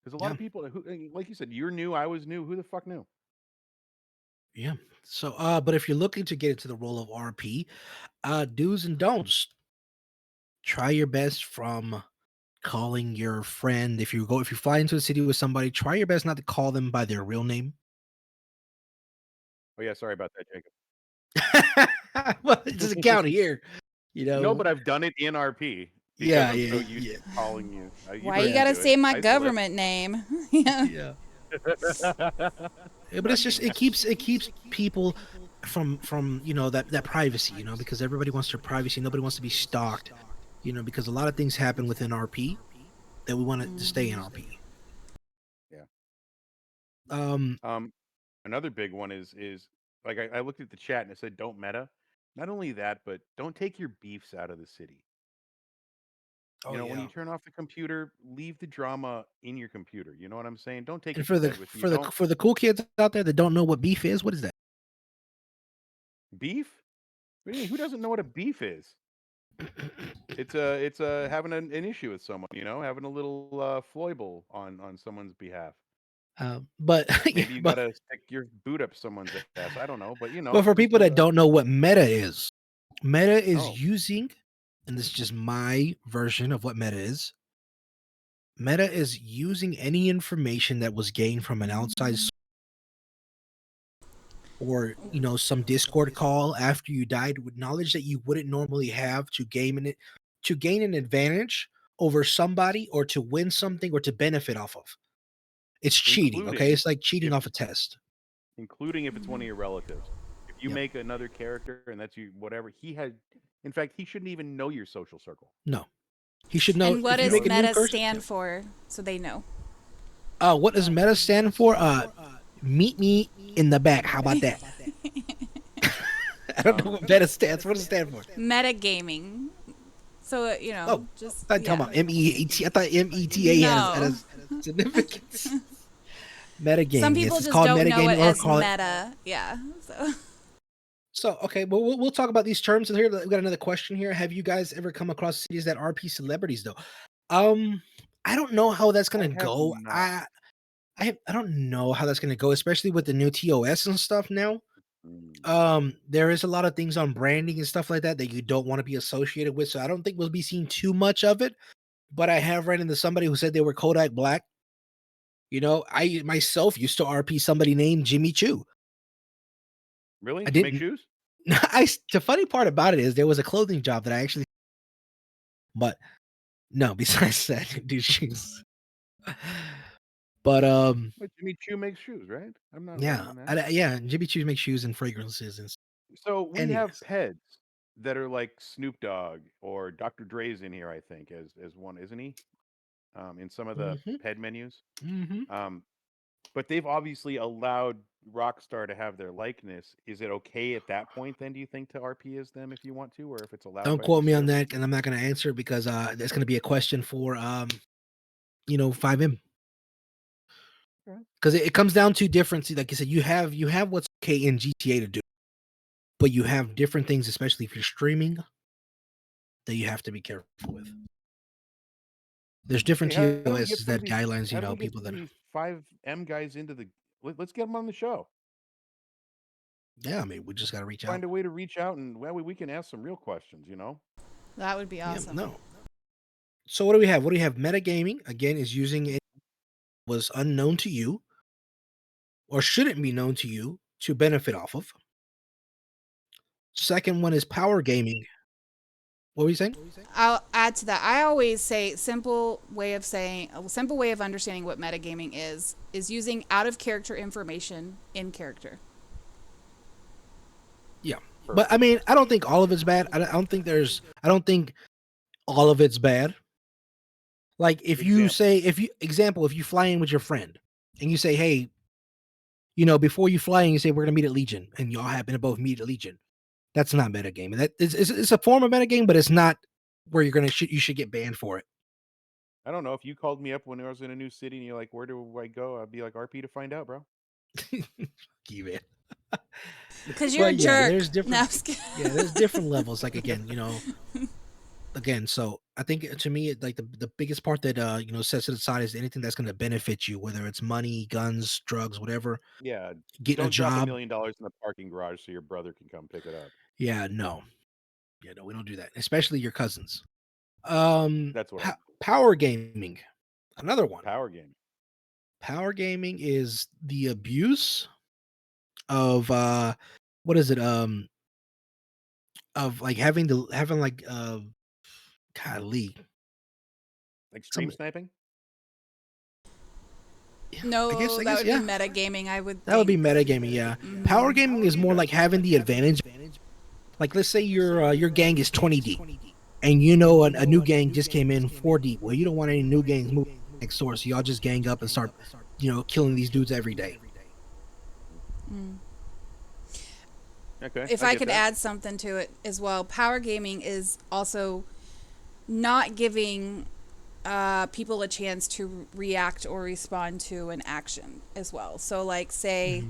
Because a lot of people, who, like you said, you're new, I was new. Who the fuck knew? Yeah. So, but if you're looking to get into the role of RP, do's and don'ts. Try your best from calling your friend. If you fly into a city with somebody, try your best not to call them by their real name. Oh yeah, sorry about that, Jacob. Well, it doesn't count here. No, but I've done it in RP because I'm so used to calling you. Why you gotta say my government name? Yeah. But it's just it keeps people from that privacy, because everybody wants their privacy. Nobody wants to be stalked, because a lot of things happen within RP that we want it to stay in RP. Yeah. Another big one is like I looked at the chat and it said don't meta. Not only that, but don't take your beefs out of the city. When you turn off the computer, leave the drama in your computer. You know what I'm saying? Don't take And it to bed with you. for the cool kids out there that don't know what beef is, what is that? Beef? What do you mean? Who doesn't know what a beef is? It's having an issue with someone, having a little foible on someone's behalf. But maybe you gotta stick your boot up someone's ass. I don't know, but But for people that don't know what meta is using, and this is just my version of what meta is. Meta is using any information that was gained from an outside or some Discord call after you died with knowledge that you wouldn't normally have to gain an advantage over somebody or to win something or to benefit off of. It's cheating, okay? It's like cheating off a test. Including if it's one of your relatives. If you make another character and that's you, whatever, in fact, he shouldn't even know your social circle. No. He should know. And what does meta stand for so they know? What does meta stand for? Meet me in the back. How about that? I don't know what meta stands for. What does it stand for? Metagaming. So, just. I thought talking about MEAT. I thought META has significance. Metagaming. Some people just don't know it as meta. Yeah. So okay, well we'll talk about these terms in here. We got another question here. Have you guys ever come across cities that RP celebrities though? I don't know how that's gonna go. I don't know how that's gonna go, especially with the new TOS and stuff now. There is a lot of things on branding and stuff like that that you don't want to be associated with. So I don't think we'll be seeing too much of it. But I have ran into somebody who said they were Kodak Black. You know, I myself used to RP somebody named Jimmy Choo. Really? I You make didn't. shoes? The funny part about it is there was a clothing job that I actually, but no, besides that, do shoes. But But Jimmy Choo makes shoes, right? I'm not wrong yeah, on that. yeah, Jimmy Choo makes shoes and fragrances and. So we have Anyways, peds that are like Snoop Dogg or Dr. Dre's in here, I think, as one, isn't he? In some of the mm-hmm, ped menus. mm-hmm. Um, but they've obviously allowed Rockstar to have their likeness. Is it okay at that point then, do you think, to RP as them if you want to, or if it's allowed Don't by these quote me on that, services? and I'm not going to answer because that's going to be a question for 5M, because it comes down to difference. Like you said, you have what's okay in GTA to do, but you have different things, especially if you're streaming, that you have to be careful with. There's different Hey, how do we get TOS some of that these? guidelines, How do we get people some that of these 5M guys into the? Let's get them on the show. yeah, I mean, we just got to reach out. Find a way to reach out, and that way we can ask some real questions. That would be Yeah, awesome. no. So what do we have? What do we have? Metagaming again is using it was unknown to you, or shouldn't be known to you to benefit off of. Second one is power gaming. What were you saying? I'll add to that. I always say a simple way of understanding what metagaming is using out of character information in character. Yeah, but I mean, I don't think all of it's bad. I don't think all of it's bad. Like if you fly in with your friend and you say, hey, before you fly in, you say we're gonna meet at Legion, and y'all happen to both meet at Legion. That's not metagaming. That it's a form of metagame, but it's not where you should get banned for it. I don't know if you called me up when I was in a new city and you're like, "Where do I go?" I'd be like, "RP to find out, bro." You man. Because you're a yeah, jerk. there's different. No, I'm just kidding. Yeah, there's different levels. Like again, so I think to me, like the biggest part that sets it aside is anything that's going to benefit you, whether it's money, guns, drugs, whatever. Yeah, Getting a don't drop $1 job. million in the parking garage so your brother can come pick it up. Yeah, no, we don't do that, especially your cousins. That's what power gaming, another one. Power game. Power gaming is the abuse of what is it? Of like having like golly, like stream sniping. No, I guess, that would yeah. be metagaming. I would. That would be metagaming, yeah. Power gaming is more like having the advantage. Like, let's say your gang is 20 deep, and a new gang just came in 4 deep. Well, you don't want any new gangs moving next door, so y'all just gang up and start, killing these dudes every day. Okay. If I could add something to it as well, power gaming is also not giving people a chance to react or respond to an action as well. So, like, say,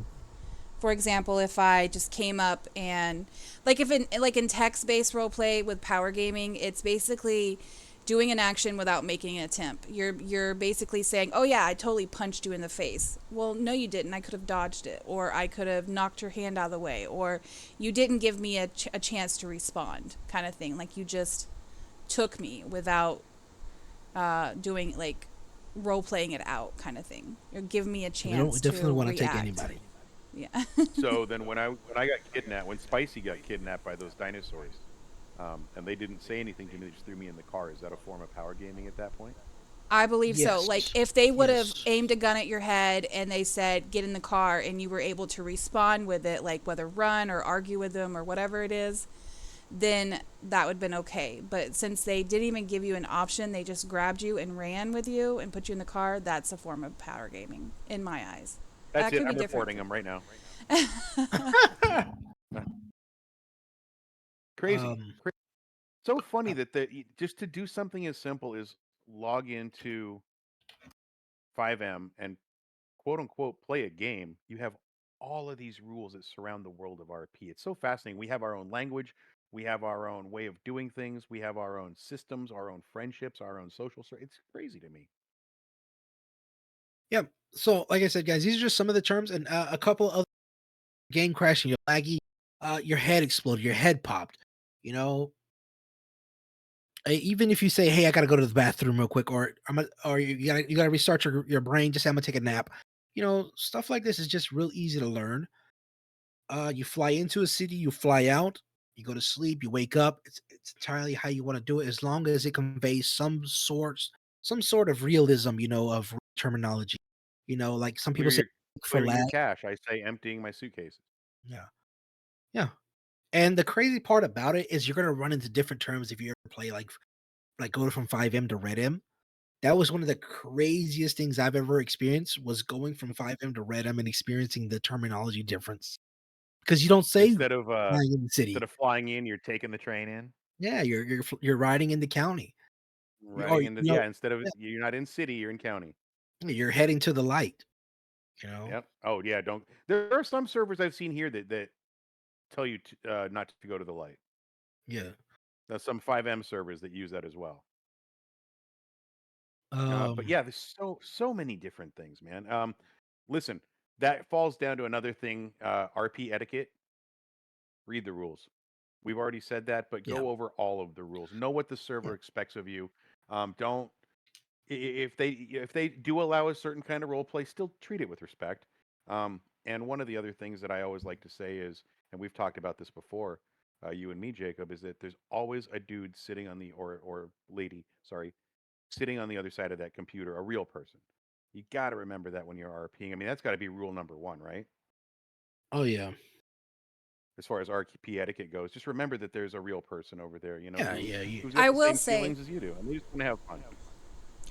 for example, if I just came up and, like, in text-based roleplay with power gaming, it's basically doing an action without making an attempt. You're basically saying, "Oh yeah, I totally punched you in the face." Well, no, you didn't. I could have dodged it, or I could have knocked your hand out of the way, or you didn't give me a chance to respond, kind of thing. Like you just took me without doing like role playing it out, kind of thing. Or give me a chance. We definitely to want to react. take anybody. Yeah. So then, when I got kidnapped, when Spicy got kidnapped by those dinosaurs. And they didn't say anything to me; they just threw me in the car. Is that a form of power gaming at that point? I believe so. Like if they would have aimed a gun at your head and they said get in the car and you were able to respond with it, like whether run or argue with them or whatever it is, then that would have been okay. But since they didn't even give you an option, they just grabbed you and ran with you and put you in the car, that's a form of power gaming in my eyes. That's that it. I'm reporting them right now. Crazy. So funny that just to do something as simple as log into 5M and quote unquote play a game, you have all of these rules that surround the world of RP. It's so fascinating. We have our own language, we have our own way of doing things, we have our own systems, our own friendships, our own social. It's crazy to me. Yeah. So, like I said, guys, these are just some of the terms, and a couple of game crashing, your laggy, your head exploded, your head popped. You know, even if you say, "Hey, I gotta go to the bathroom real quick," or or you gotta restart your brain. Just say, "I'm gonna take a nap." You know, stuff like this is just real easy to learn. You fly into a city, you fly out, you go to sleep, you wake up. It's entirely how you want to do it, as long as it conveys some sort of realism. You know, of terminology. You know, like some people say for Clearing your lag. cache. I say emptying my suitcases. Yeah, yeah. And the crazy part about it is you're gonna run into different terms if you ever play like go from 5M to Red M. That was one of the craziest things I've ever experienced, was going from 5M to Red M and experiencing the terminology difference. Because you don't say Instead of flying in the city. flying in, you're taking the train in. Yeah, you're riding in the county. Or, Riding you into know, instead of you're not in city, you're in county. you're heading to the light, you know? Yep. Oh yeah, don't. There are some servers I've seen here that tell you not to go to the light. Yeah. There's some 5M servers that use that as well. But Um, yeah, there's so many different things, man. Listen, that falls down to another thing. RP etiquette. Read the rules. We've already said that, but yeah. go over all of the rules. Know what the server expects of you. Don't if they do allow a certain kind of role play, still treat it with respect. And one of the other things that I always like to say is, and we've talked about this before, you and me, Jacob, is that there's always a dude sitting on the or lady, sorry, sitting on the other side of that computer, a real person. You got to remember that when you're RPing. I mean, that's got to be rule number one, right? Oh, yeah. As far as RP etiquette goes, just remember that there's a real person over there, you know, Yeah, yeah, who's got I the will same say, feelings as you do, and they just want to have fun.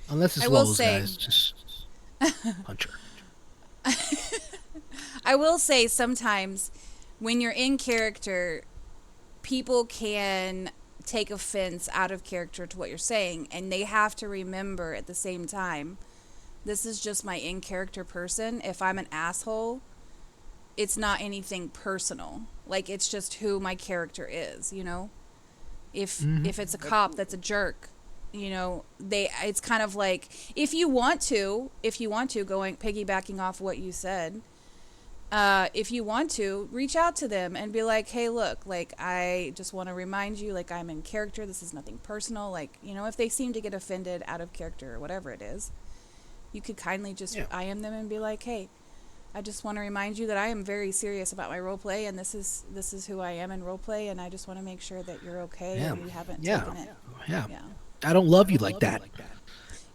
Unless it's I will Lowe's, say, guys, just punch her. I will say sometimes when you're in character, people can take offense out of character to what you're saying, and they have to remember at the same time, this is just my in character person. If I'm an asshole, it's not anything personal. Like, it's just who my character is, you know? If it's a cop that's a jerk, you know, it's kind of like, if you want to going piggybacking off what you said, if you want to, reach out to them and be like, hey, look, like, I just want to remind you, like, I'm in character. This is nothing personal. Like, you know, if they seem to get offended out of character or whatever it is, you could kindly just IM them and be like, hey, I just want to remind you that I am very serious about my role play, and this is who I am in role play, and I just want to make sure that you're okay and you haven't taken it. Yeah. I don't love you like that.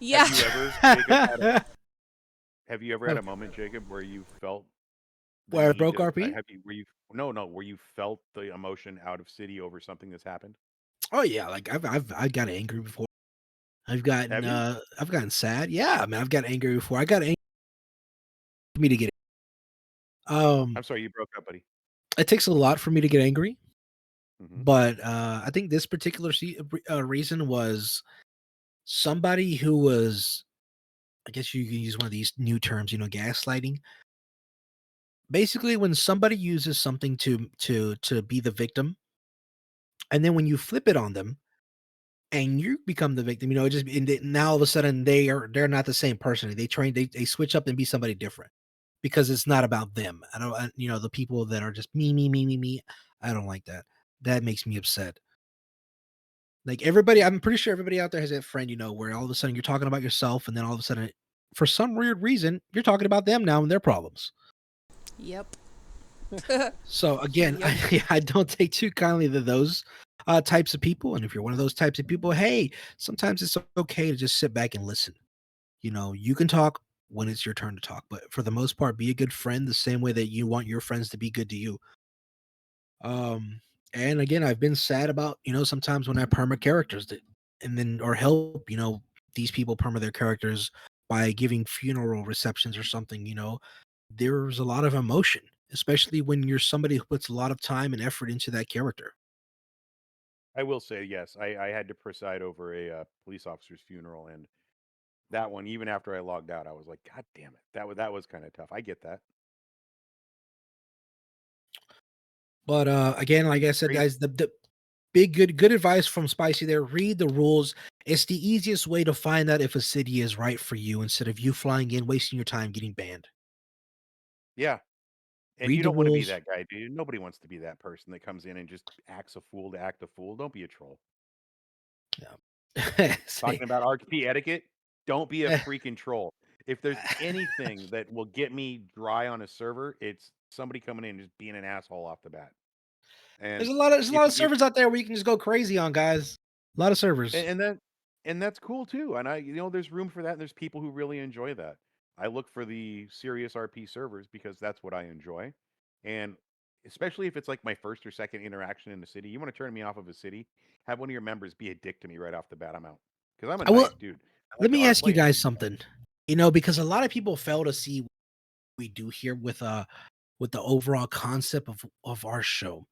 Yeah. Have you ever, Jacob, have you ever had a moment, Jacob, where you felt the Where I need broke to RP? where you felt the emotion out of city over something that's happened? Oh yeah, like I've got angry before. Have you? I've gotten sad. Yeah, I mean, I've got angry before. I got angry for me to get. I'm sorry, you broke up, buddy. It takes a lot for me to get angry, Hmm. but I think this particular reason was somebody who was, I guess you can use one of these new terms, you know, gaslighting. Basically, when somebody uses something to be the victim, and then when you flip it on them and you become the victim, you know, now all of a sudden they're not the same person. They switch up and be somebody different because it's not about them. You know, the people that are just me. I don't like that. That makes me upset. Like everybody, I'm pretty sure everybody out there has that friend, you know, where all of a sudden you're talking about yourself, and then all of a sudden, for some weird reason, you're talking about them now and their problems. Yep. So again, I don't take too kindly to those types of people. And if you're one of those types of people, hey, sometimes it's okay to just sit back and listen. You know, you can talk when it's your turn to talk, but for the most part, be a good friend the same way that you want your friends to be good to you. Um, and again, I've been sad about, you know, sometimes when I perma characters that, and then or help, you know, these people perma their characters by giving funeral receptions or something, you know, there's a lot of emotion, especially when you're somebody who puts a lot of time and effort into that character. I will say yes. I had to preside over a police officer's funeral, and that one, even after I logged out, I was like, God damn it, that was kind of tough. I get that. But again, like I said, Crazy. guys, good advice from Spicy there. Read the rules. It's the easiest way to find out if a city is right for you instead of you flying in, wasting your time getting banned. Yeah. And Read you the don't want to be rules. that guy, dude. Nobody wants to be that person that comes in and just acts a fool to act a fool. Don't be a troll. Yeah. Talking about RP etiquette, don't be a Eh. freaking troll. If there's anything that will get me dry on a server, it's somebody coming in and just being an asshole off the bat. And There's a lot of if servers out there where you can just go crazy on, guys. A lot of servers. and that's cool too. And there's room for that. And there's people who really enjoy that. I look for the serious RP servers because that's what I enjoy. And especially if it's like my first or second interaction in the city, you want to turn me off of a city, have one of your members be a dick to me right off the bat. I'm out because I'm a I will. nice dude. I like Let to me art ask you play. guys something. Because a lot of people fail to see what we do here with the overall concept of our show.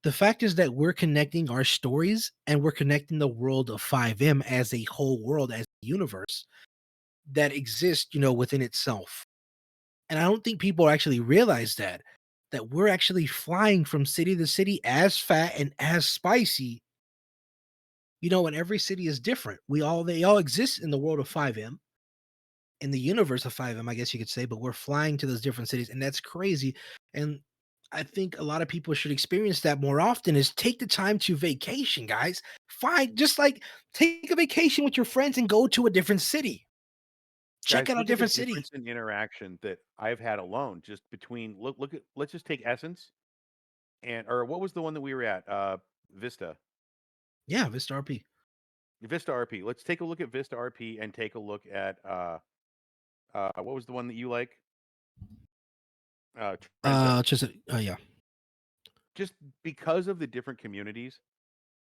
The fact is that we're connecting our stories and we're connecting the world of 5M as a whole world, as a universe that exists, within itself. And I don't think people actually realize that we're actually flying from city to city as Phat and as Spicy. And every city is different. They all exist in the world of 5M, in the universe of 5M, I guess you could say, but we're flying to those different cities, and that's crazy. And I think a lot of people should experience that more often, is take the time to vacation, guys. Just like take a vacation with your friends and go to a different city. Check Guys, out a look at the different city. difference in interaction that I've had alone, just between look at let's just take Essence or what was the one that we were at? Vista. Yeah, Vista RP. Vista RP. Let's take a look at Vista RP and take a look at what was the one that you like? Trendset. Yeah. Just because of the different communities,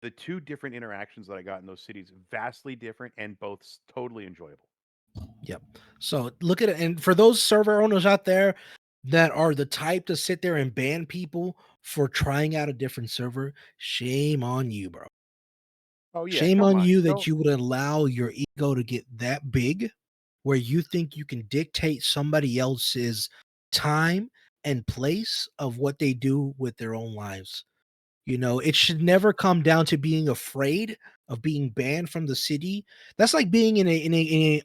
the two different interactions that I got in those cities, vastly different and both totally enjoyable. Yep. So look at it. And for those server owners out there that are the type to sit there and ban people for trying out a different server, shame on you, bro. Oh yeah, Shame come on on. you that Don't- you would allow your ego to get that big where you think you can dictate somebody else's time and place of what they do with their own lives. It should never come down to being afraid of being banned from the city. That's like being in a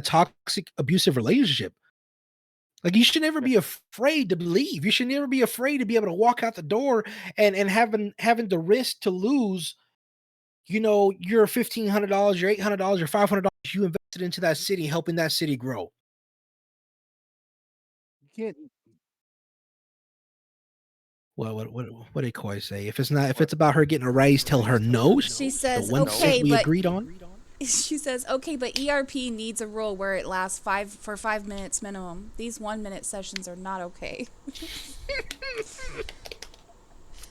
toxic, abusive relationship. Like, you should never be afraid to leave. You should never be afraid to be able to walk out the door and having the risk to lose, your $1,500, your $800, your $500 you invested into that city, helping that city grow. You can't. Well, what did Koi say? If it's about her getting a raise, tell her no. She says, the 1 okay, cent we but agreed on. She says, okay, but ERP needs a rule where it lasts 5 minutes minimum. These 1 minute sessions are not okay.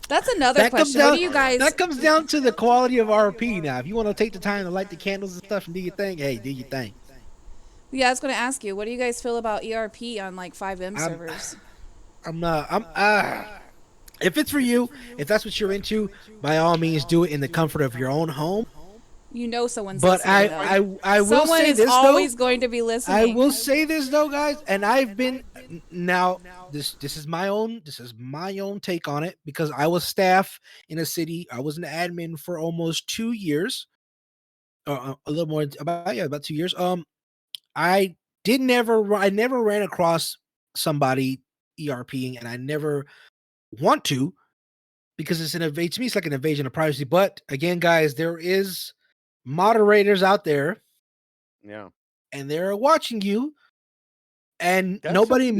That's another question. What do you guys? That comes down to the quality of RP. Now, if you want to take the time to light the candles and stuff and do your thing, hey, do your thing. Yeah, I was going to ask you, what do you guys feel about ERP on like 5M servers? If it's for you, if that's what you're into, by all means, do it in the comfort of your own home. Someone's but listening. I will Someone say is this always though. going to be listening. I will say this though, guys, and I've been now. This is my own take on it, because I was staff in a city. I was an admin for almost 2 years, a little more, about 2 years. I never ran across somebody ERPing, and I never want to, because to me it's like an invasion of privacy. But again, guys, there is moderators out there, and they're watching you, and nobody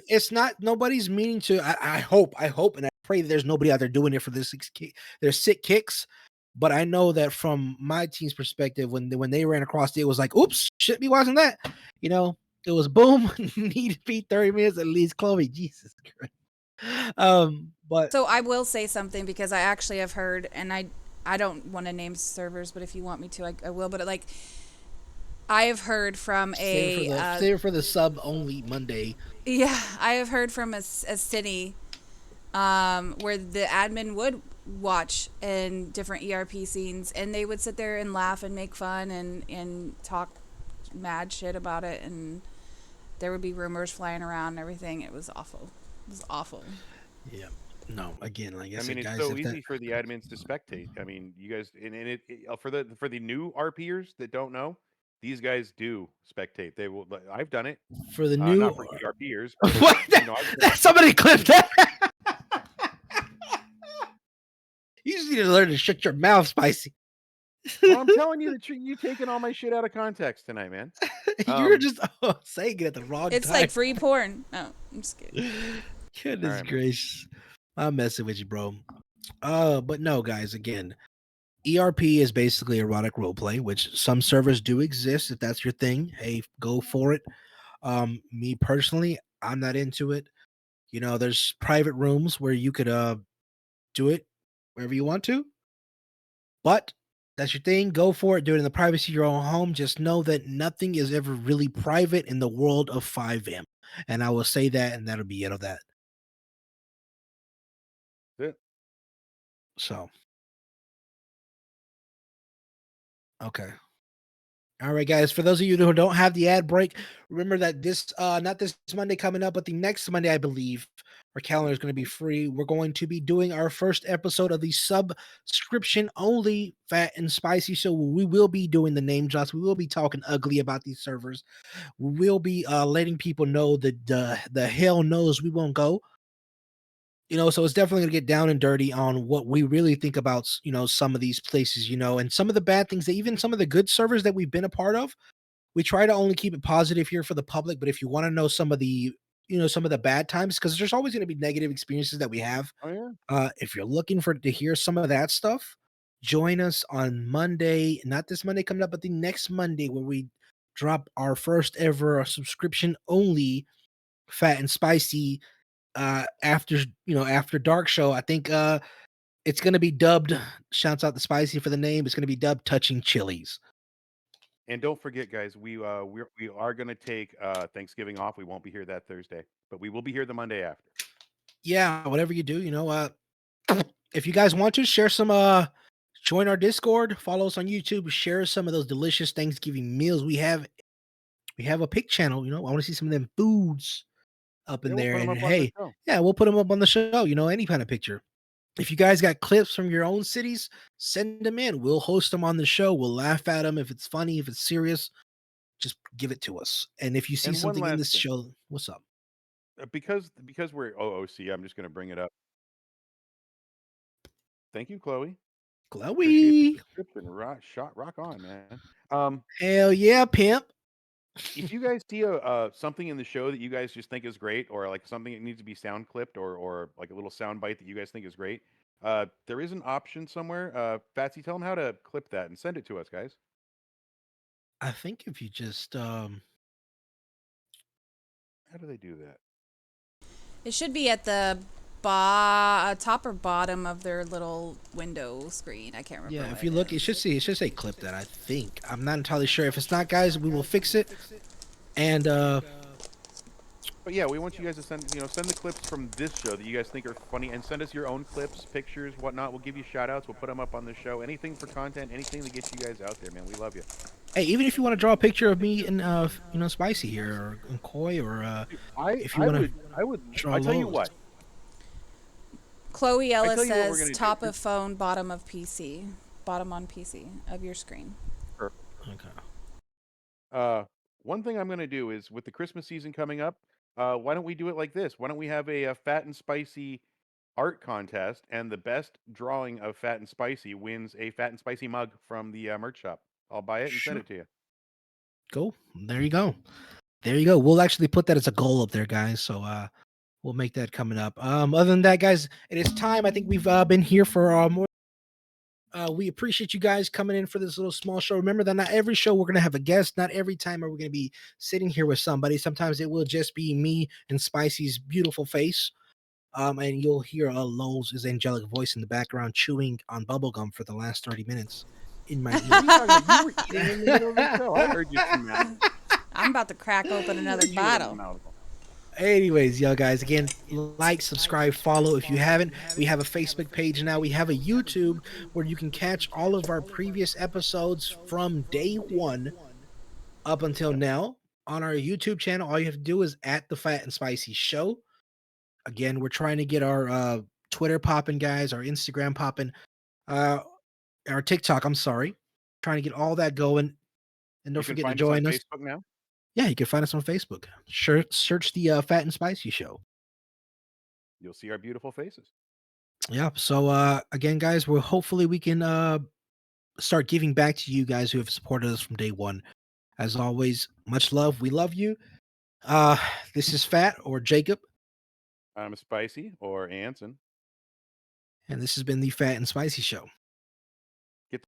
it's not nobody's meaning to. I hope and I pray that there's nobody out there doing it for their sick kicks. But I know that from my team's perspective, when they ran across it was like, oops, shouldn't be watching that. It was boom. Need to be 30 minutes at least. Chloe, Jesus Christ. But so I will say something, because I actually have heard, and I don't want to name servers, but if you want me to, I will. But like, I have heard from save for the sub only Monday. Yeah, I have heard from a city where the admin would watch in different ERP scenes, and they would sit there and laugh and make fun and talk mad shit about it, and there would be rumors flying around and everything. It was awful. It was awful. Yeah. No, again, like I I said, mean, it's guys, so if that easy for the admins to spectate. I mean, you guys, and for the new RPers that don't know, these guys do spectate. They will. I've done it. for the new Not for ERPers, but what? you know, I've done it. Somebody clipped that. You just need to learn to shut your mouth, Spicy. Well, I'm telling you that you taking all my shit out of context tonight, man. You're just saying it at the wrong It's time. like free porn. Oh, I'm just kidding. Goodness right, gracious. I'm messing with you, bro. But no, guys, again, ERP is basically erotic roleplay, which some servers do exist. If that's your thing, hey, go for it. Me personally, I'm not into it. You know, there's private rooms where you could do it wherever you want to. But that's your thing. Go for it. Do it in the privacy of your own home. Just know that nothing is ever really private in the world of 5M. And I will say that, and that'll be it of that. That's it. So, okay. All right, guys. For those of you who don't have the ad break, remember that this not this Monday coming up, but the next Monday, I believe, our calendar is going to be free. We're going to be doing our first episode of the subscription only Phat and Spicy. So we will be doing the name drops. We will be talking ugly about these servers. We will be letting people know that the hell knows we won't go. You know, so it's definitely going to get down and dirty on what we really think about, you know, some of these places, you know, and some of the bad things that even some of the good servers that we've been a part of. We try to only keep it positive here for the public, but if you want to know some of the, you know, some of the bad times, because there's always going to be negative experiences that we have. Oh yeah. If you're looking to hear some of that stuff, join us on Monday, not this Monday coming up, but the next Monday where we drop our first ever subscription only Phat and Spicy after dark show. I think it's gonna be dubbed, shouts out to Spicy for the name, it's gonna be dubbed Touching Chilies. And don't forget, guys, we are gonna take Thanksgiving off. We won't be here that Thursday, but we will be here the Monday after. Yeah, whatever you do, you know, if you guys want to share some join our Discord, follow us on YouTube, share some of those delicious Thanksgiving meals we have. We have a pick channel, you know. I want to see some of them foods up in Yeah, we'll there. put 'em And up on the hey, show. yeah, we'll put them up on the show, you know, any kind of picture. If you guys got clips from your own cities, send them in. We'll host them on the show. We'll laugh at them. If it's funny, if it's serious, just give it to us. And if you see And one something in last this thing. show, what's up? Because we're OOC, I'm just gonna bring it up. Thank you, Chloe. Appreciate the Chloe. subscription. Rock on, man. Hell yeah, pimp. If you guys see something in the show that you guys just think is great, or like something that needs to be sound clipped, or like a little sound bite that you guys think is great, there is an option somewhere. Fatsy, tell them how to clip that and send it to us, guys. I think if you just How do they do that? It should be at the top or bottom of their little window screen. I can't remember. yeah, what if you look, it should say clip that, I think. I'm not entirely sure. If it's not, guys, we will fix it. And But yeah, we want you guys to send the clips from this show that you guys think are funny, and send us your own clips, pictures, whatnot. We'll give you shout outs. We'll put them up on the show. Anything for content, anything to get you guys out there, man. We love you. hey, even if you want to draw a picture of me and you know, Spicy here or Koi, or if you want to draw I tell you loads. what. Chloe Ellis tell you what we're says gonna top do. of phone, bottom of PC, bottom on PC of your screen. Perfect. Okay. One thing I'm going to do is with the Christmas season coming up, why don't we do it like this? Why don't we have a Phat and Spicy art contest, and the best drawing of Phat and Spicy wins a Phat and Spicy mug from the merch shop. I'll buy it and send it to you. Cool. There you go. There you go. We'll actually put that as a goal up there, guys. So we'll make that coming up. Other than that, guys, it is time. I think we've been here for more. We appreciate you guys coming in for this little small show. Remember that not every show we're going to have a guest. Not every time are we going to be sitting here with somebody. Sometimes it will just be me and Spicy's beautiful face. And you'll hear Lowell's angelic voice in the background chewing on bubblegum for the last 30 minutes in my ear. You were eating in the middle of the show. I heard you from that. I'm about to crack open another bottle. Anyways, y'all guys, again, like, subscribe, follow if you haven't. We have a Facebook page now. We have a YouTube where you can catch all of our previous episodes from day one up until now. On our YouTube channel, all you have to do is at the Phat and Spicy Show. Again, we're trying to get our Twitter popping, guys. Our Instagram popping. Our TikTok. I'm sorry, trying to get all that going. And don't You can forget to find us on join us. Facebook now. Yeah, you can find us on Facebook. Sure, search the Fat and Spicy Show. You'll see our beautiful faces. Yeah. So again, guys, hopefully we can start giving back to you guys who have supported us from day one. As always, much love. We love you. This is Phat or Jacob, I'm Spicy or Anson. and this has been the Fat and Spicy Show. Get